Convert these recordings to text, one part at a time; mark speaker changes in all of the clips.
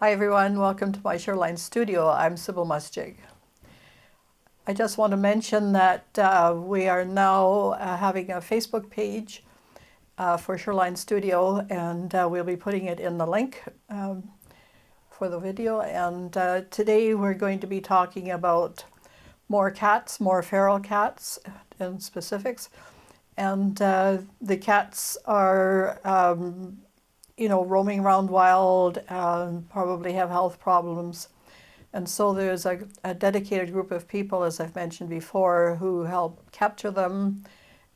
Speaker 1: Hi everyone, welcome to my Shoreline Studio. I'm Sybille Muschik. I just want to mention that we are now having a Facebook page for Shoreline Studio, and we'll be putting it in the link for the video. And today we're going to be talking about more cats, more feral cats in specifics. And the cats are roaming around wild and probably have health problems. And so there's a dedicated group of people, as I've mentioned before, who help capture them,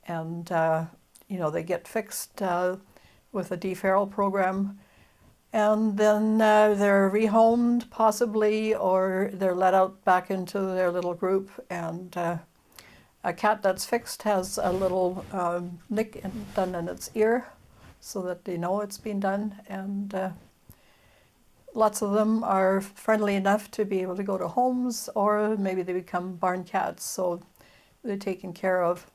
Speaker 1: and they get fixed with a deferral program. And then they're rehomed possibly, or they're let out back into their little group. And a cat that's fixed has a little nick done in its ear, so that they know it's been done. And lots of them are friendly enough to be able to go to homes, or maybe they become barn cats, so they're taken care of.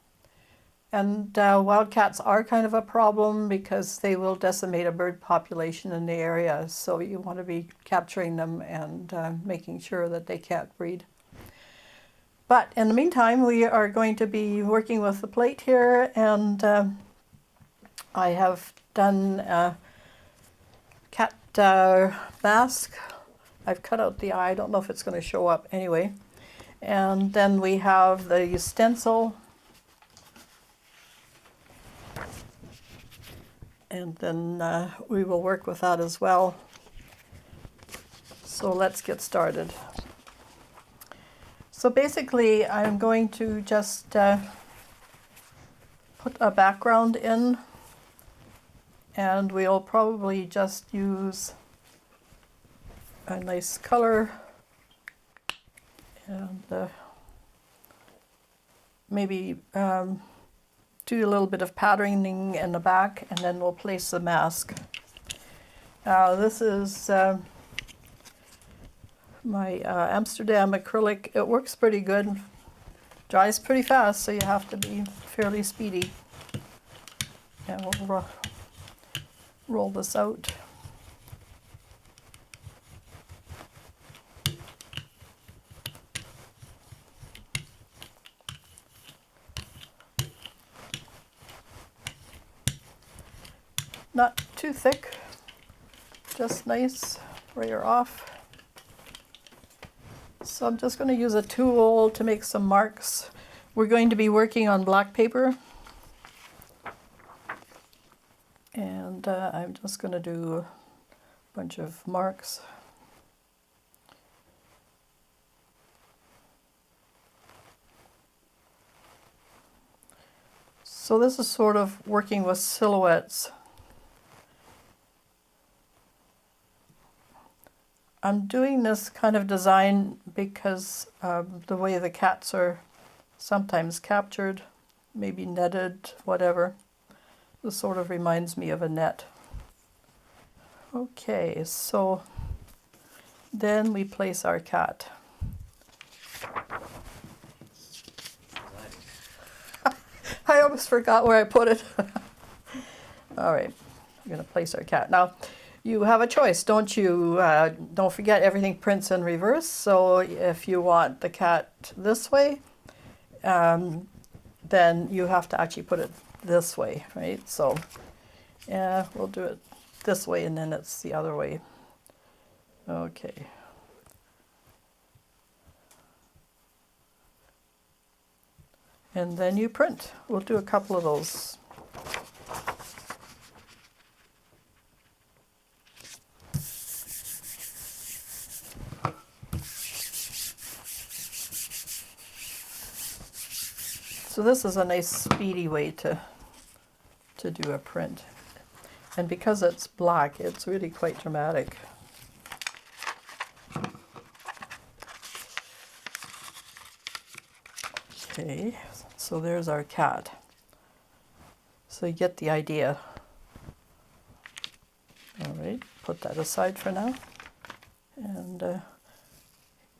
Speaker 1: And wild cats are kind of a problem because they will decimate a bird population in the area, so you want to be capturing them and making sure that they can't breed. But in the meantime, we are going to be working with the plate here, and I have done a cat mask. I've cut out the eye. I don't know if it's going to show up anyway. And then we have the stencil. And then we will work with that as well. So let's get started. So basically, I'm going to just put a background in. And we'll probably just use a nice color and maybe do a little bit of patterning in the back, and then we'll place the mask. This is my Amsterdam acrylic. It works pretty good, dries pretty fast, so you have to be fairly speedy. And we'll roll this out. Not too thick, just nice where you're off. So I'm just going to use a tool to make some marks. We're going to be working on black paper. And I'm just going to do a bunch of marks. So this is sort of working with silhouettes. I'm doing this kind of design because the way the cats are sometimes captured, maybe netted, whatever. This sort of reminds me of a net. Okay, so then we place our cat. I almost forgot where I put it. All right, I'm going to place our cat. Now, you have a choice, don't you? Don't forget, everything prints in reverse. So if you want the cat this way, then you have to actually put it this way, right? So yeah, we'll do it this way, and then it's the other way. Okay. And then you print. We'll do a couple of those. So this is a nice speedy way to do a print. And because it's black, it's really quite dramatic. Okay, so there's our cat. So you get the idea. All right, put that aside for now. And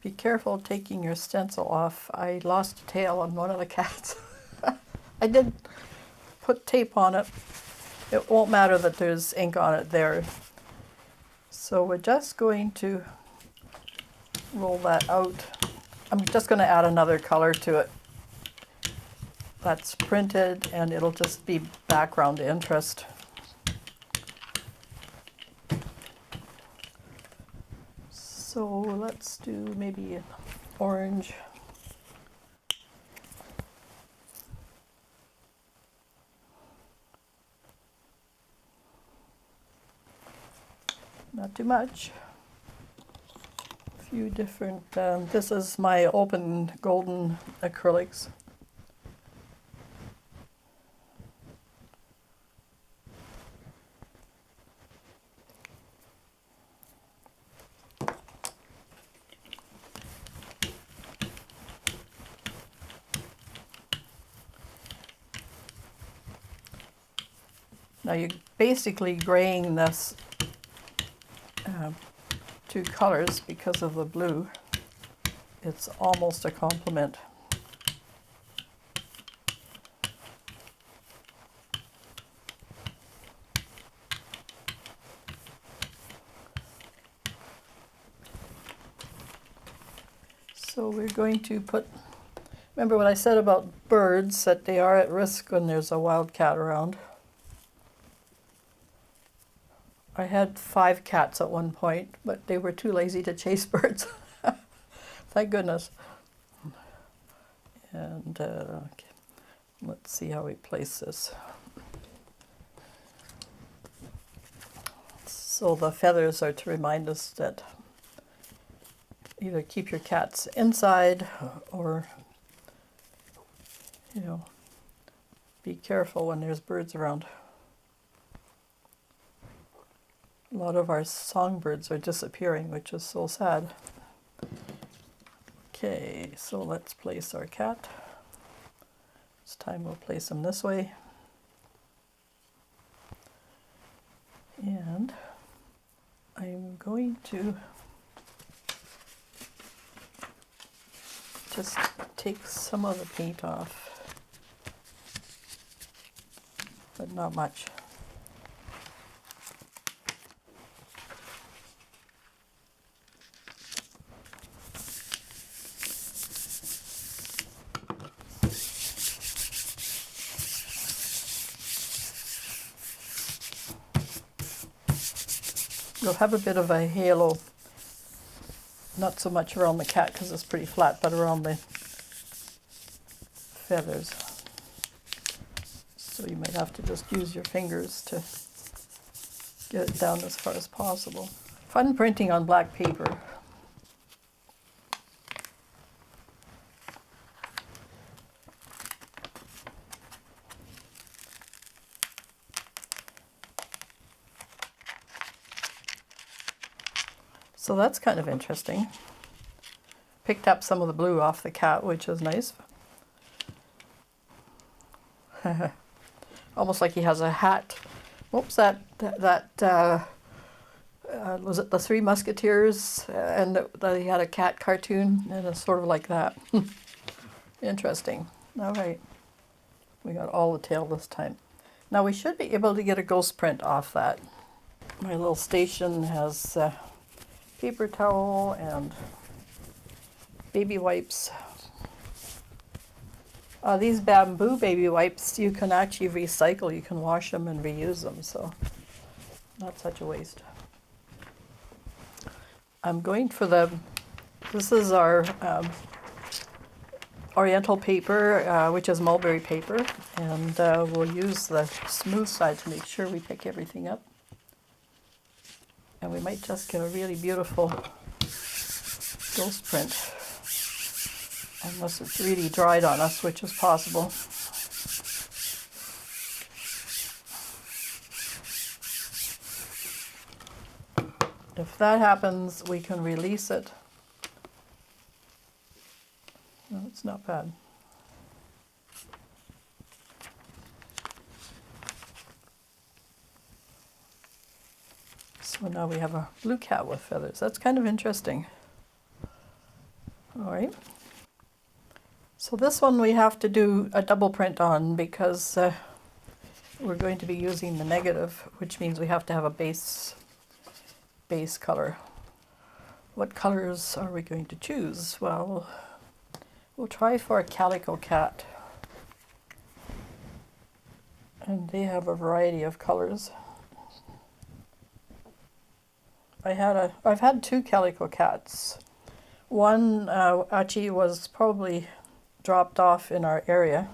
Speaker 1: be careful taking your stencil off. I lost a tail on one of the cats. I did put tape on it. It won't matter that there's ink on it there. So we're just going to roll that out. I'm just going to add another color to it. That's printed, and it'll just be background interest. So let's do maybe an orange. Not too much. A few different, this is my open golden acrylics. Now you're basically graying this two colors because of the blue. It's almost a complement. So we're going to put, remember what I said about birds, that they are at risk when there's a wildcat around. I had 5 cats at one point, but they were too lazy to chase birds. Thank goodness. And okay. Let's see how we place this. So the feathers are to remind us that either keep your cats inside or, you know, be careful when there's birds around. A lot of our songbirds are disappearing, which is so sad. Okay, so let's place our cat. This time we'll place him this way. And I'm going to just take some of the paint off, but not much. You'll have a bit of a halo, not so much around the cat because it's pretty flat, but around the feathers. So you might have to just use your fingers to get it down as far as possible. Fun printing on black paper. So that's kind of interesting. Picked up some of the blue off the cat, which is nice. Almost like he has a hat. Oops, that was it the Three Musketeers? And he had a cat cartoon, and it's sort of like that. Interesting. All right. We got all the tail this time. Now we should be able to get a ghost print off that. My little station has paper towel and baby wipes. These bamboo baby wipes you can actually recycle. You can wash them and reuse them, so not such a waste. I'm going for this is our Oriental paper, which is mulberry paper, and we'll use the smooth side to make sure we pick everything up. And we might just get a really beautiful ghost print, unless it's really dried on us, which is possible. If that happens, we can release it. No, it's not bad. So now we have a blue cat with feathers. That's kind of interesting. All right. So this one we have to do a double print on because we're going to be using the negative, which means we have to have a base base color. What colors are we going to choose? Well, we'll try for a calico cat. And they have a variety of colors. I've had 2 calico cats. One actually was probably dropped off in our area,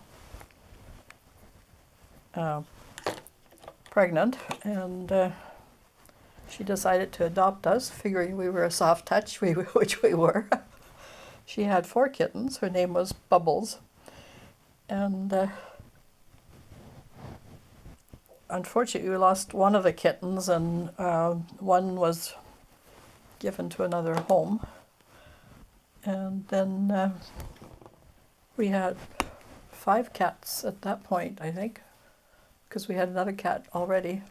Speaker 1: pregnant, and she decided to adopt us, figuring we were a soft touch, which we were. She had 4 kittens. Her name was Bubbles, and unfortunately we lost one of the kittens, and one was given to another home. And then we had 5 cats at that point, I think, because we had another cat already.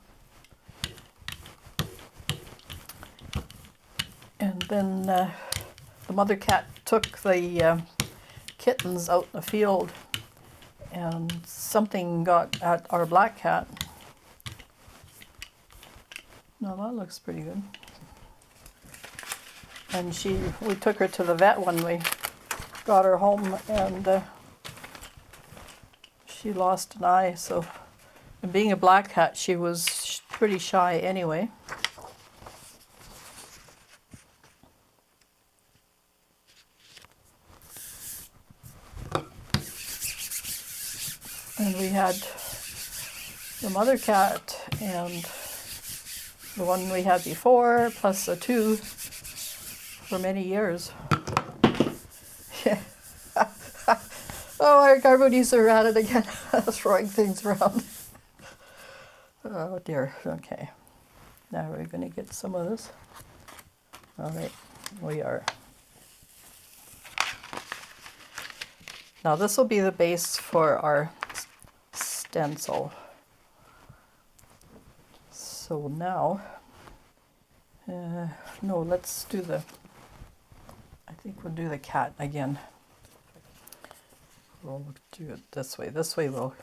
Speaker 1: And then the mother cat took the kittens out in the field, and something got at our black cat. Now that looks pretty good. And we took her to the vet when we got her home, and she lost an eye. So, and being a black cat, she was pretty shy anyway. And we had the mother cat and the one we had before, plus the 2 for many years. Yeah. Oh, our garbodies are at it again, throwing things around. Oh dear, okay. Now we're going to get some of this. All right, we are. Now this will be the base for our stencil. So now, no, let's do I think we'll do the cat again. We'll do it this way. This way we'll...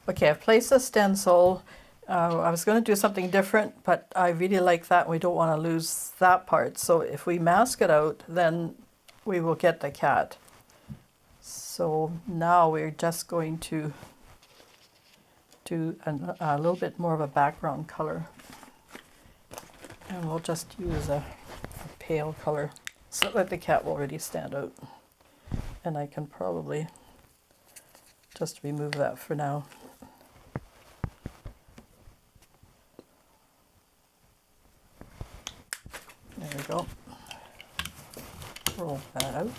Speaker 1: Okay, I've placed a stencil. I was going to do something different, but I really like that. We don't want to lose that part. So if we mask it out, then we will get the cat. So now we're just going to do a little bit more of a background color. And we'll just use a pale color so that the cat will really stand out. And I can probably just remove that for now. There we go. Roll that out.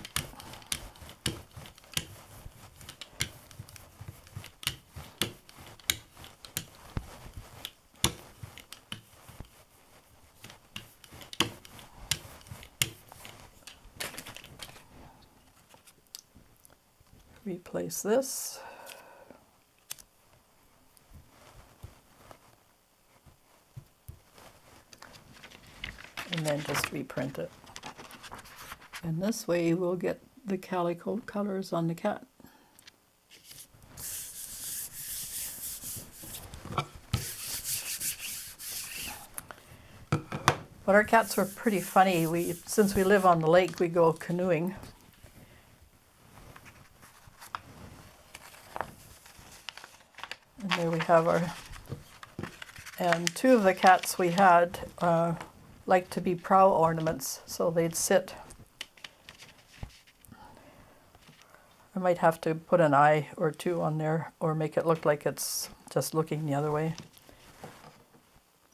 Speaker 1: Replace this. And then just reprint it. And this way we'll get the calico colors on the cat. But our cats were pretty funny. Since we live on the lake, we go canoeing. And there we have our, and 2 of the cats we had like to be prow ornaments, so they'd sit. I might have to put an eye or 2 on there, or make it look like it's just looking the other way.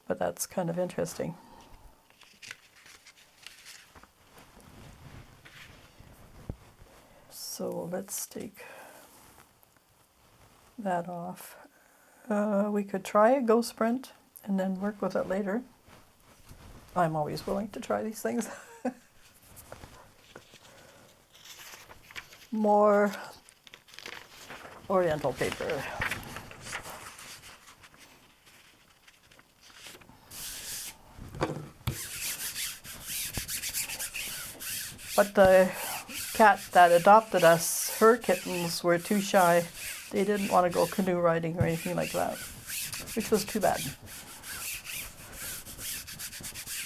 Speaker 1: But that's kind of interesting. So let's take that off. We could try a ghost print and then work with it later. I'm always willing to try these things. More oriental paper. But the cat that adopted us, her kittens were too shy. They didn't want to go canoe riding or anything like that, which was too bad.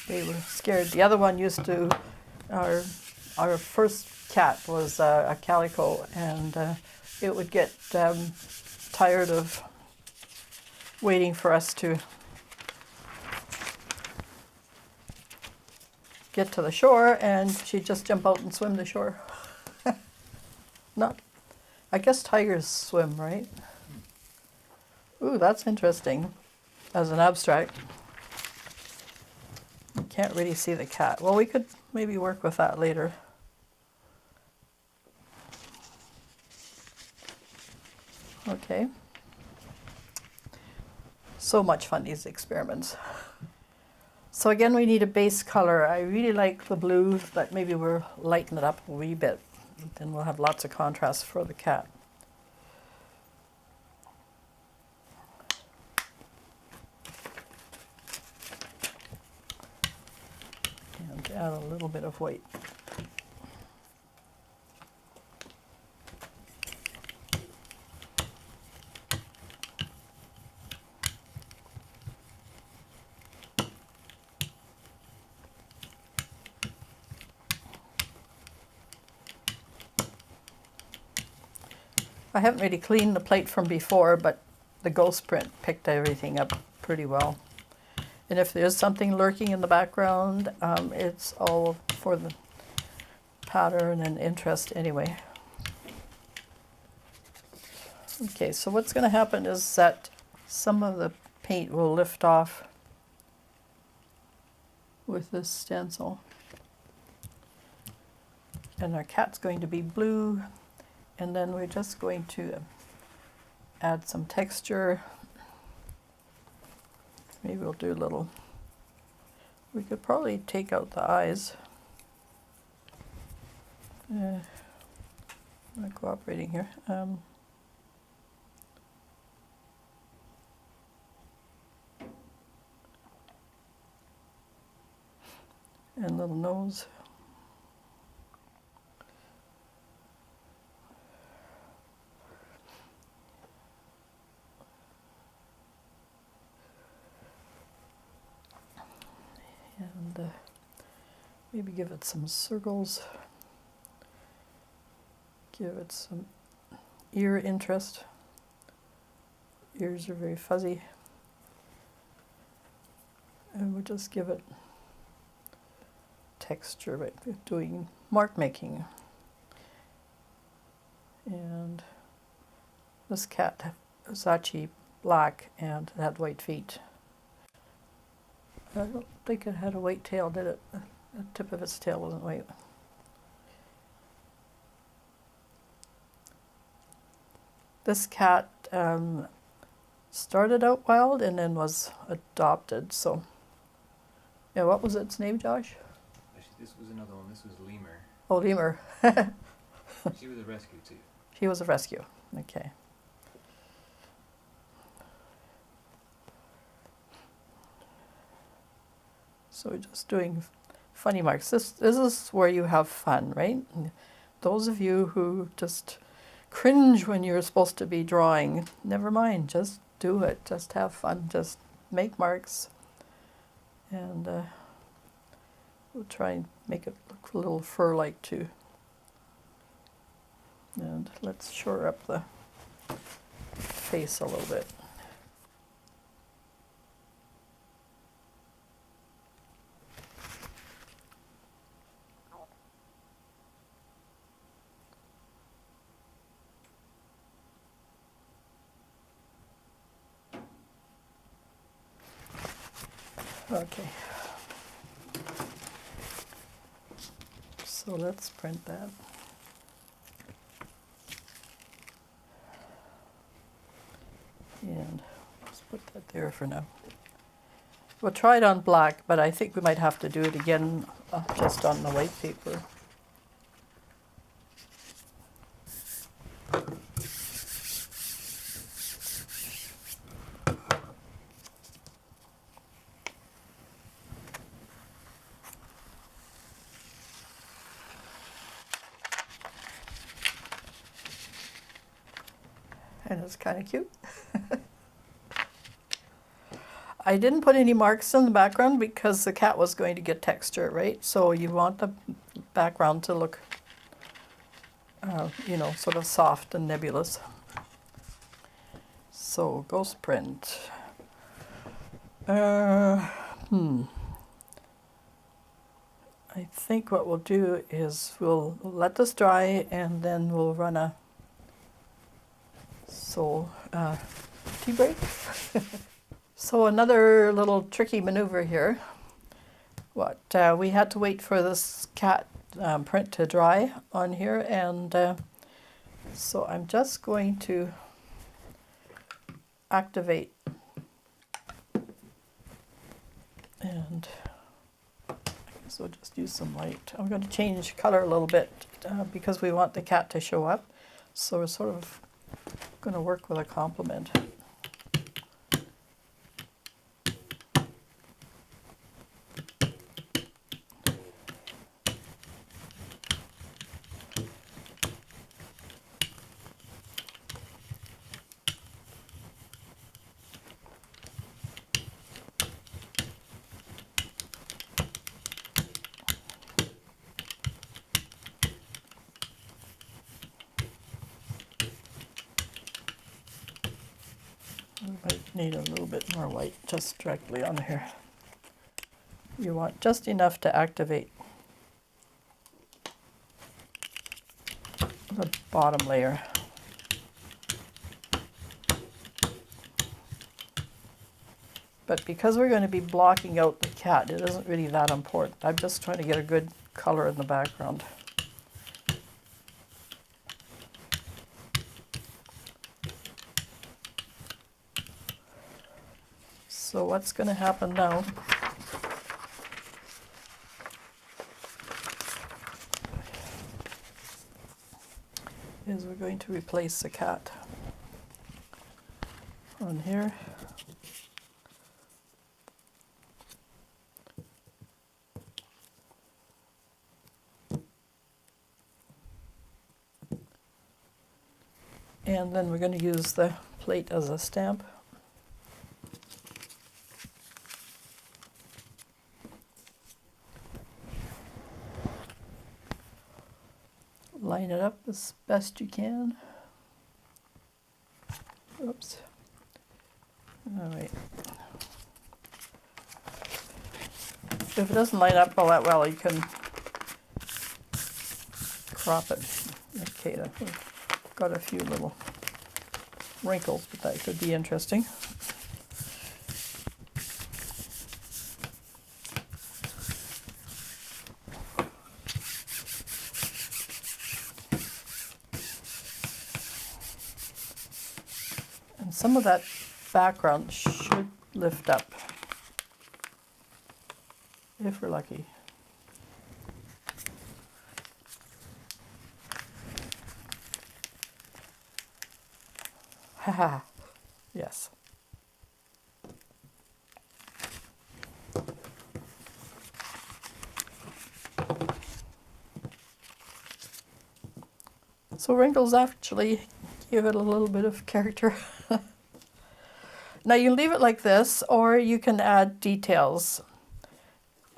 Speaker 1: They were scared. The other one used to, our first cat was a calico, and it would get tired of waiting for us to get to the shore, and she'd just jump out and swim the shore. Not, I guess tigers swim, right? Ooh, that's interesting as an abstract. You can't really see the cat. Well, we could maybe work with that later. Okay. So much fun, these experiments. So again, we need a base color. I really like the blue, but maybe we'll lighten it up a wee bit. Then we'll have lots of contrast for the cat. And add a little bit of white. I haven't really cleaned the plate from before, but the ghost print picked everything up pretty well. And if there's something lurking in the background, it's all for the pattern and interest anyway. Okay, so what's going to happen is that some of the paint will lift off with this stencil. And our cat's going to be blue. And then we're just going to add some texture. Maybe we'll do a little, we could probably take out the eyes. I'm not cooperating here. And little nose. And maybe give it some circles, give it some ear interest. Ears are very fuzzy. And we'll just give it texture by doing mark making. And this cat was actually black and had white feet. I don't think it had a white tail, did it? The tip of its tail wasn't white. This cat started out wild and then was adopted, so. Yeah, what was its name, Josh?
Speaker 2: Actually, this was another one. This was Lemur.
Speaker 1: Oh, Lemur.
Speaker 2: She was a rescue too.
Speaker 1: She was a rescue, okay. So we're just doing funny marks. This is where you have fun, right? And those of you who just cringe when you're supposed to be drawing, never mind, just do it. Just have fun, just make marks. And we'll try and make it look a little fur-like too. And let's shore up the face a little bit. Okay, so let's print that. And let's put that there for now. We'll try it on black, but I think we might have to do it again just on the white paper. And it's kind of cute. I didn't put any marks in the background because the cat was going to get texture, right? So you want the background to look, you know, sort of soft and nebulous. So ghost print. I think what we'll do is we'll let this dry and then we'll run a tea break. So another little tricky maneuver here. We had to wait for this cat print to dry on here, and so I'm just going to activate, and I guess we'll just use some light. I'm going to change color a little bit because we want the cat to show up, so we're sort of going to work with a complement. We might need a little bit more white just directly on here. You want just enough to activate the bottom layer. But because we're going to be blocking out the cat, it isn't really that important. I'm just trying to get a good color in the background. So what's going to happen now is we're going to replace the cat on here. And then we're going to use the plate as a stamp. Line it up as best you can. Oops. All right. If it doesn't line up all that well, you can crop it. Okay, I've got a few little wrinkles, but that could be interesting. And some of that background should lift up, if we're lucky. Haha, yes. So wrinkles actually give it a little bit of character. Now you leave it like this, or you can add details.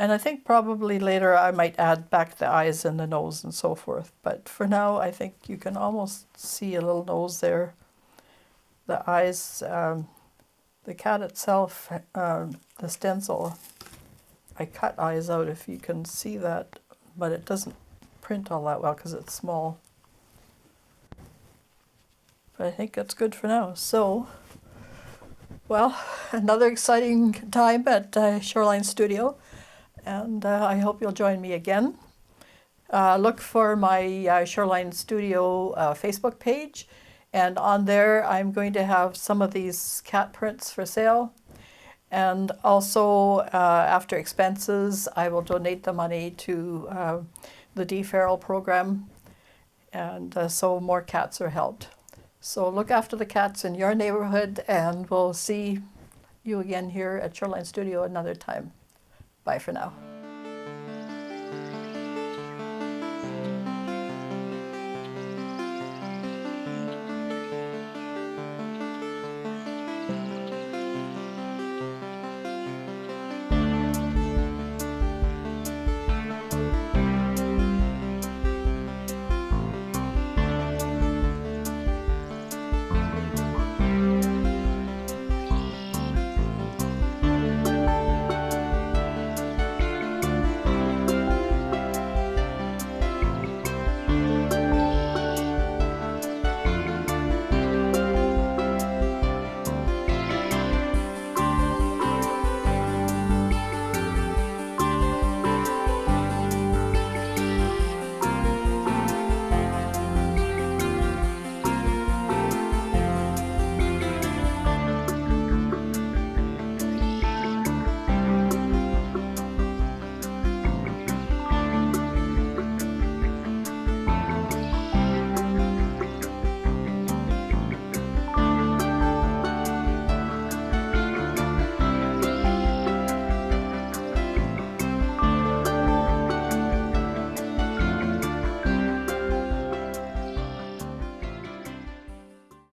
Speaker 1: And I think probably later I might add back the eyes and the nose and so forth. But for now, I think you can almost see a little nose there. The eyes, the cat itself, the stencil, I cut eyes out if you can see that, but it doesn't print all that well because it's small. But I think that's good for now. So, well, another exciting time at Shoreline Studio, and I hope you'll join me again. Look for my Shoreline Studio Facebook page, and on there I'm going to have some of these cat prints for sale. And also, after expenses, I will donate the money to the deferral program, and so more cats are helped. So look after the cats in your neighborhood, and we'll see you again here at Shoreline Studio another time. Bye for now.